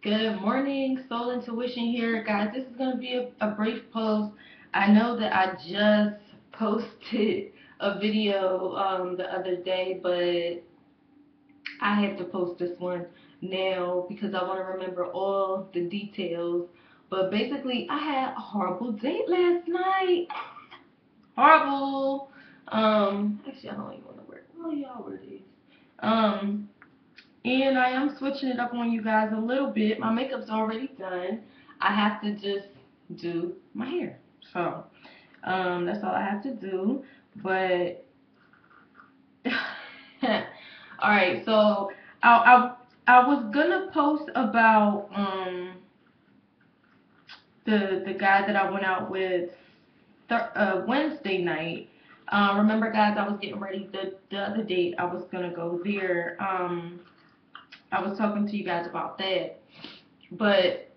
Good morning, Soul Intuition here, guys. This is going to be a brief post. I know that I just posted a video the other day, but I had to post this one now because I want to remember all the details. But basically, I had a horrible date last night. Horrible. Actually, I don't even want to wear. Oh, y'all wear these. Um, and I am switching it up on you guys a little bit. My makeup's already done. I have to just do my hair. So, that's all I have to do. But, alright, so I was gonna post about, the guy that I went out with Wednesday night. Remember, guys, I was getting ready the other date. I was gonna go there. I was talking to you guys about that. But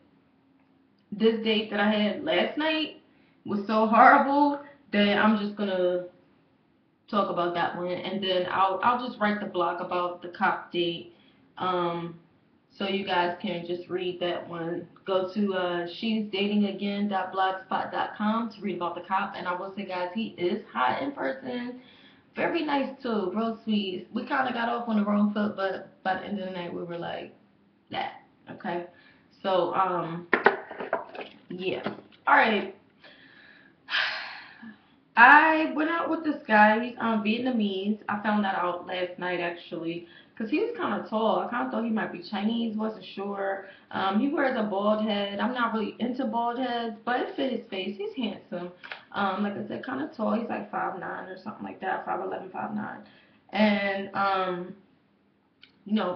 this date that I had last night was so horrible that I'm just gonna talk about that one, and then I'll just write the blog about the cop date, so you guys can just read that one. Go to she'sdatingagain.blogspot.com to read about the cop, and I will say, guys, he is hot in person. Very nice too, real sweet. We kind of got off on the wrong foot, but by the end of the night we were like that. Okay, so yeah. All right. I went out with this guy. He's Vietnamese. I found that out last night actually, cause he was kind of tall. I kind of thought he might be Chinese. Wasn't sure. He wears a bald head. I'm not really into bald heads, but it fit his face. He's handsome. Like I said, kind of tall. He's like 5'9" or something like that. 5'11", 5'9", and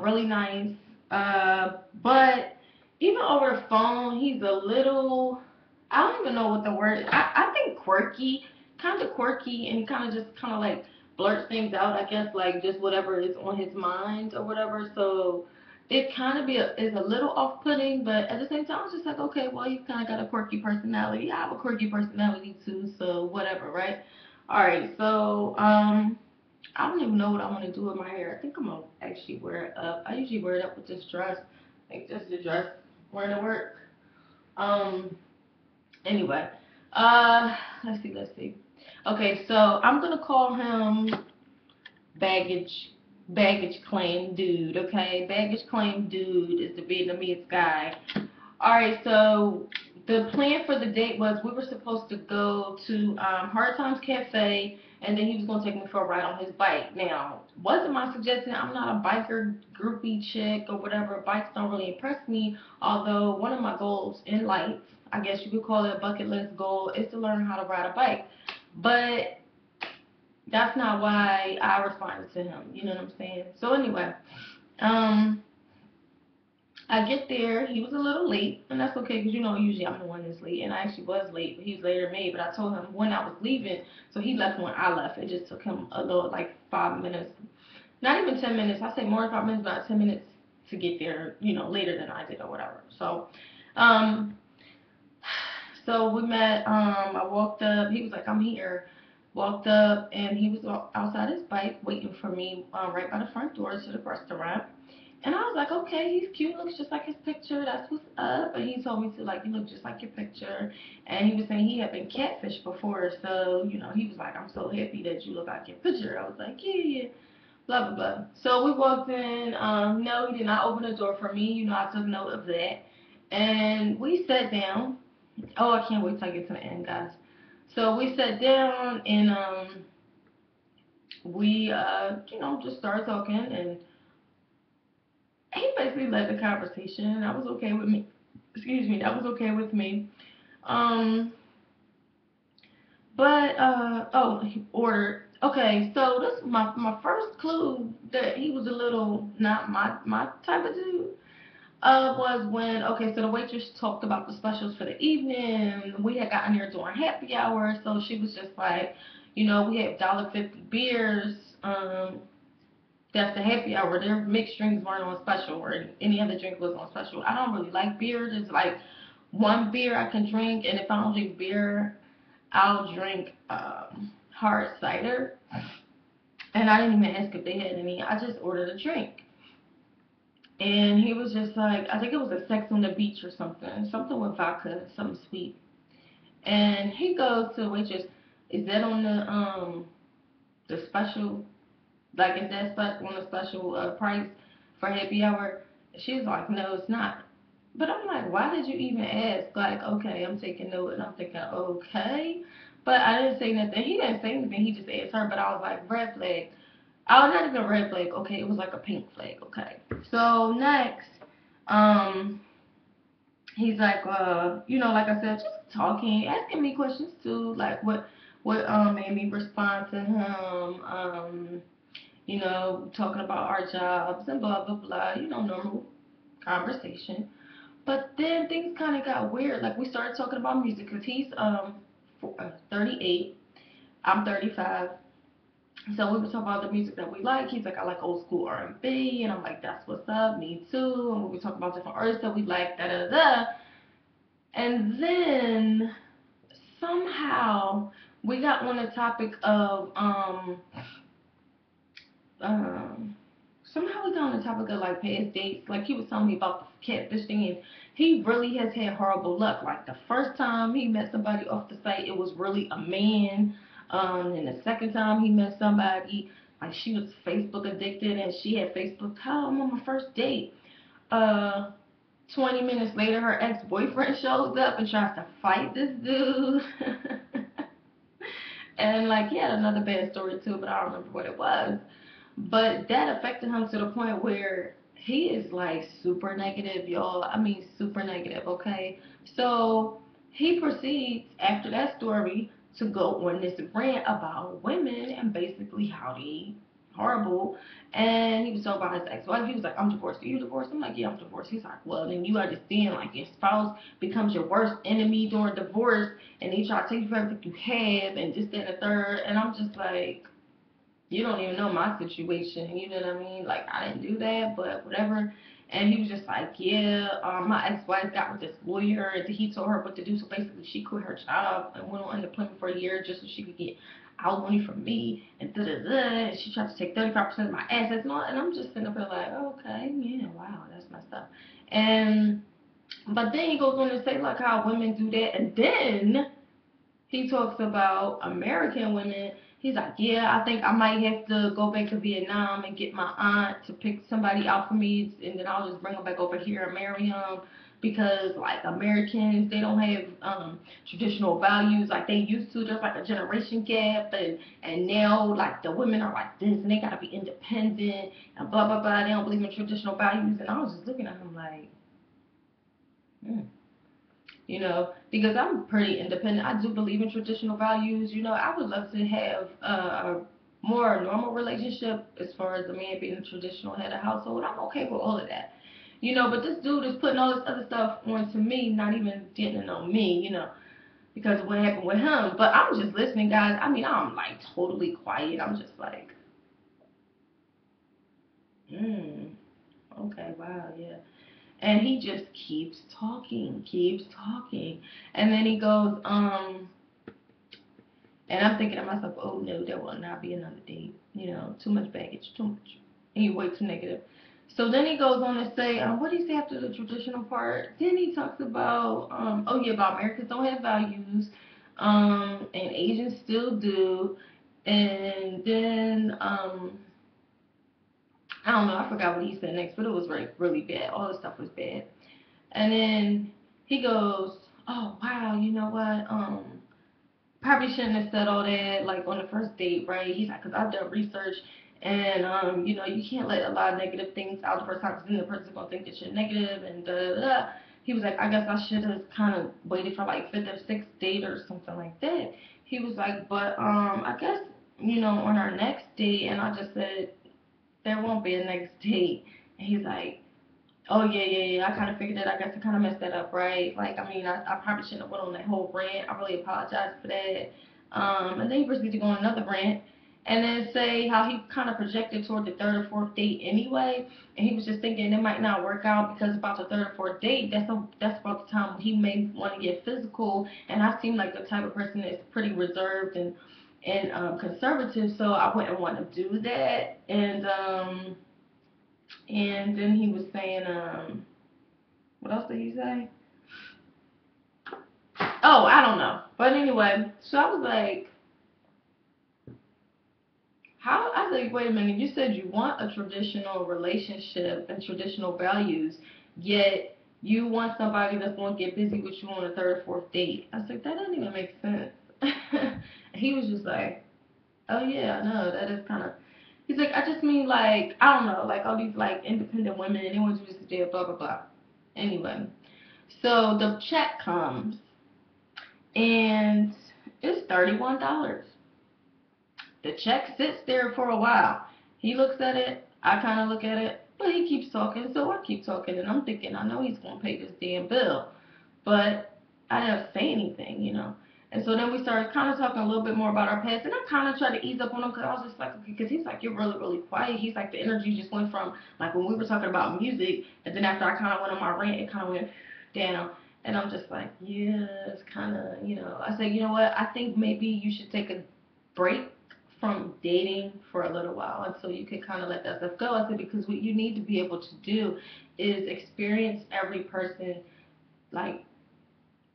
really nice. But even over the phone, he's a little, I don't even know what the word is. I think quirky, kind of quirky, and kind of just kind of like blurts things out, I guess, like just whatever is on his mind or whatever. So it kind of is a little off-putting, but at the same time, it's just like, okay, well, you kind of got a quirky personality. I have a quirky personality too, so whatever, right? All right, so I don't even know what I want to do with my hair. I think I'm gonna actually wear it up. I usually wear it up with this dress. I think this is the dress wearing to work. Um. Anyway. Let's see. Okay, so I'm gonna call him baggage baggage claim dude. Okay, baggage claim dude is the Vietnamese guy. All right, so the plan for the date was we were supposed to go to Hard Times Cafe, and then he was going to take me for a ride on his bike. Now, wasn't my suggestion. I'm not a biker groupie chick or whatever. Bikes don't really impress me, although one of my goals in life, I guess you could call it a bucket list goal, is to learn how to ride a bike. But that's not why I responded to him. You know what I'm saying? So anyway, um, I get there. He was a little late, and that's okay because usually I'm the one that's late, and I actually was late, but he was later than me. But I told him when I was leaving, so he left when I left. It just took him a little, like 5 minutes, not even 10 minutes. I say more than 5 minutes, not 10 minutes to get there. Later than I did or whatever. Um, so we met. I walked up. He was like, "I'm here." Walked up, and he was outside his bike waiting for me right by the front door to the restaurant. And I was like, okay, he's cute, looks just like his picture, that's what's up. And he told me to, like, you look just like your picture. And he was saying he had been catfished before, so, he was like, I'm so happy that you look like your picture. I was like, yeah, blah, blah, blah. So we walked in. No, he did not open the door for me. I took note of that. And we sat down. Oh, I can't wait till I get to the end, guys. So we sat down, and we, just started talking, and he basically led the conversation, and that was okay with me. Excuse me, that was okay with me. Um, but he ordered. Okay, so this my first clue that he was a little not my type of dude. Was when so the waitress talked about the specials for the evening. We had gotten there during happy hour, so she was just like, we have $1.50 beers. That's the happy hour. Their mixed drinks weren't on special, or any other drink was on special. I don't really like beer. There's like one beer I can drink, and if I don't drink beer, I'll drink hard cider. And I didn't even ask if they had any. I just ordered a drink. And he was just like, I think it was a Sex on the Beach or something with vodka, something sweet. And he goes to the waitress, is that on the special? Like, is that on a special price for happy hour? She's like, no, it's not. But I'm like, why did you even ask? Like, okay, I'm taking note, and I'm thinking, okay. But I didn't say nothing. He didn't say anything. He just asked her. But I was like, red flag. I was not even a red flag. Okay, it was like a pink flag. Okay. So next, um, he's like, like I said, just talking, asking me questions too, like what made me respond to him, talking about our jobs and blah blah blah, normal conversation. But then things kind of got weird. Like we started talking about music because he's 38, I'm 35. So we were talking about the music that we like. He's like, I like old school R&B, and B, and I'm like, that's what's up, me too. And we were talking about different artists that we like, da da da. And then somehow we got on the topic of um somehow we got on the topic of like past dates. Like he was telling me about the catfish thing, and he really has had horrible luck. Like the first time he met somebody off the site, it was really a man. And the second time he met somebody, like she was Facebook addicted and she had Facebook. How I'm on my first date. Uh, 20 minutes later, her ex-boyfriend shows up and tries to fight this dude. And like he had another bad story too, but I don't remember what it was. But that affected him to the point where he is like super negative, y'all. I mean, super negative, okay? So he proceeds after that story to go on this rant about women and basically how they horrible. And he was talking about his ex-wife. He was like, I'm divorced. Are you divorced? I'm like, yeah, I'm divorced. He's like, well, then you understand, like, your spouse becomes your worst enemy during divorce, and they try to take you for everything you have, and this, that, and the third. And I'm just like, you don't even know my situation, you know what I mean? Like, I didn't do that, but whatever. And he was just like, yeah, my ex-wife got with this lawyer, and he told her what to do. So basically, she quit her job and went on unemployment for a year just so she could get alimony from me, and da da da. And she tried to take 35% of my assets and all. And I'm just sitting up there like, okay, yeah, wow, that's messed up. And but then he goes on to say like how women do that, and then he talks about American women. He's like, yeah, I think I might have to go back to Vietnam and get my aunt to pick somebody out for me, and then I'll just bring them back over here and marry him. Because like Americans, they don't have traditional values like they used to. There's like a generation gap, and now like the women are like this, and they gotta be independent and blah blah blah. They don't believe in traditional values, and I was just looking at him like, hmm. Because I'm pretty independent. I do believe in traditional values. I would love to have a more normal relationship as far as the man being a traditional head of household. I'm okay with all of that. But this dude is putting all this other stuff onto me, not even getting to know me, because of what happened with him. But I'm just listening, guys. I mean, I'm like totally quiet. I'm just like, okay, wow, yeah. And he just keeps talking. And then he goes, and I'm thinking to myself, oh no, there will not be another date. Too much baggage, too much. And you way too negative. So then he goes on to say, what did he say after the traditional part? Then he talks about, oh yeah, about Americans don't have values, and Asians still do. And then, I don't know, I forgot what he said next, but it was really, really bad. All the stuff was bad. And then he goes, oh wow, you know what? Probably shouldn't have said all that like on the first date, right? He's like, cause I've done research, and you can't let a lot of negative things out the first time, cause then the person's gonna think that you're negative and da da da. He was like, I guess I should have kind of waited for like fifth or sixth date or something like that. He was like, but I guess on our next date, and I just said there won't be a next date. And he's like, oh yeah, yeah, yeah. I kind of figured that. I guess I kind of messed that up, right? Like, I mean, I probably shouldn't have went on that whole rant. I really apologize for that. And then he proceeded to go on another rant, and then say how he kind of projected toward the third or fourth date anyway, and he was just thinking it might not work out because about the third or fourth date, that's about the time he may want to get physical, and I seem like the type of person that's pretty reserved and conservative, so I wouldn't want to do that, and And then he was saying, what else did he say? Oh, I don't know. But anyway, so I was like, how? I said, wait a minute. You said you want a traditional relationship and traditional values, yet you want somebody that's going to get busy with you on a third or fourth date. I was like, that doesn't even make sense. He was just like, oh yeah, no, that is kind of. He's like, I just mean like I don't know, like all these like independent women, and they want you to sit there, blah blah blah. Anyway, so the check comes, and it's $31. The check sits there for a while. He looks at it, I kind of look at it, but he keeps talking, so I keep talking, and I'm thinking, I know he's gonna pay this damn bill, but I didn't say anything, you know. And so then we started kind of talking a little bit more about our past, and I kind of tried to ease up on him because I was just like, okay, because he's like, you're really, really quiet. He's like, the energy just went from like when we were talking about music, and then after I kind of went on my rant, it kind of went down. And I'm just like, yeah, it's kind of, you know. I said, you know what? I think maybe you should take a break from dating for a little while until you can kind of let that stuff go. I said, because what you need to be able to do is experience every person like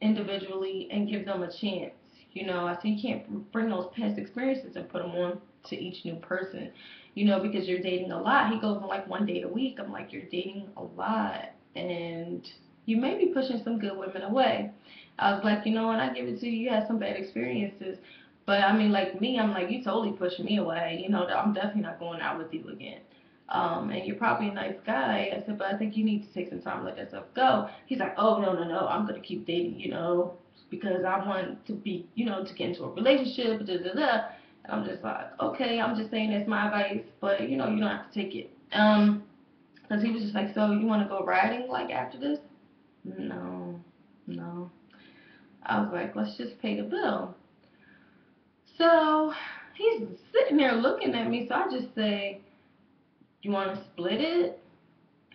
individually and give them a chance. You know, I said you can't bring those past experiences and put them on to each new person. You know, because you're dating a lot. He goes on like one date a week. I'm like, you're dating a lot, and you may be pushing some good women away. I was like, you know what? I give it to you. You had some bad experiences, but I mean, like me, I'm like, you totally pushed me away. You know, I'm definitely not going out with you again. And you're probably a nice guy. I said, but I think you need to take some time to let that stuff go. He's like, oh, no, no, no, I'm going to keep dating, you know, because I want to be, you know, to get into a relationship, da, da, da. And I'm just like, okay, I'm just saying that's my advice, but, you know, you don't have to take it. Because he was just like, so you want to go riding, like, after this? No, no. I was like, let's just pay the bill. So he's sitting there looking at me, so I just say, you want to split it?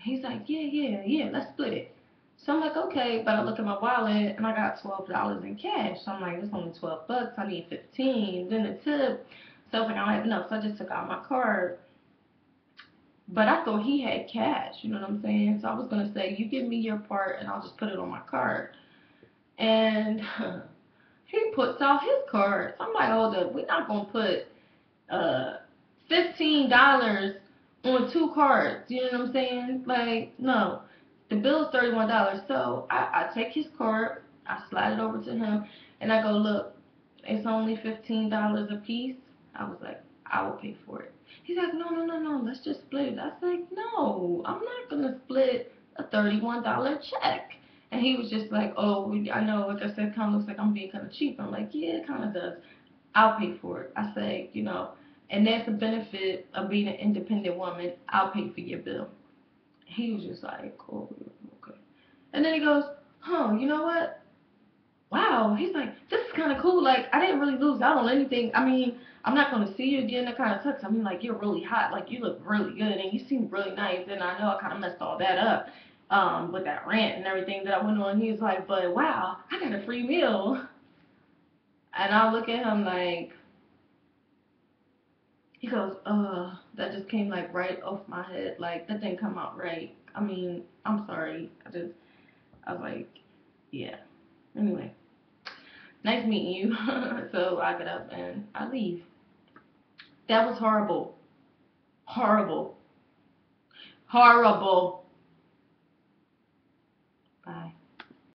He's like, yeah, yeah, yeah, let's split it. So I'm like, okay, but I look at my wallet and I got $12 in cash. So I'm like, it's only $12. I need 15. Then the tip. So I was like, I don't have enough. So I just took out my card. But I thought he had cash. You know what I'm saying? So I was gonna say, you give me your part and I'll just put it on my card. And he puts out his card. So I'm like, hold up, we're not gonna put uh $15 on two cards. You know what I'm saying? Like, no. The bill's $31. So I take his card, I slide it over to him, and I go, look, it's only $15 a piece. I was like, I will pay for it. He's like, no, no, no, no, let's just split it. I was like, no, I'm not gonna split a $31 check. And he was just like, oh, I know, like I said, kind of looks like I'm being kind of cheap. I'm like, yeah, it kind of does. I'll pay for it. I say, you know, and that's the benefit of being an independent woman. I'll pay for your bill. He was just like, oh, okay. And then he goes, huh, you know what? Wow. He's like, this is kind of cool. Like, I didn't really lose out on anything. I mean, I'm not going to see you again. That kind of sucks. I mean, like, you're really hot. Like, you look really good and you seem really nice. And I know I kind of messed all that up with that rant and everything that I went on. He was like, but wow, I got a free meal. And I look at him like, he goes, that just came like right off my head. Like, that didn't come out right. I mean, I'm sorry. I was like, yeah. Anyway, nice meeting you. So I get up and I leave. That was horrible. Horrible. Horrible. Bye.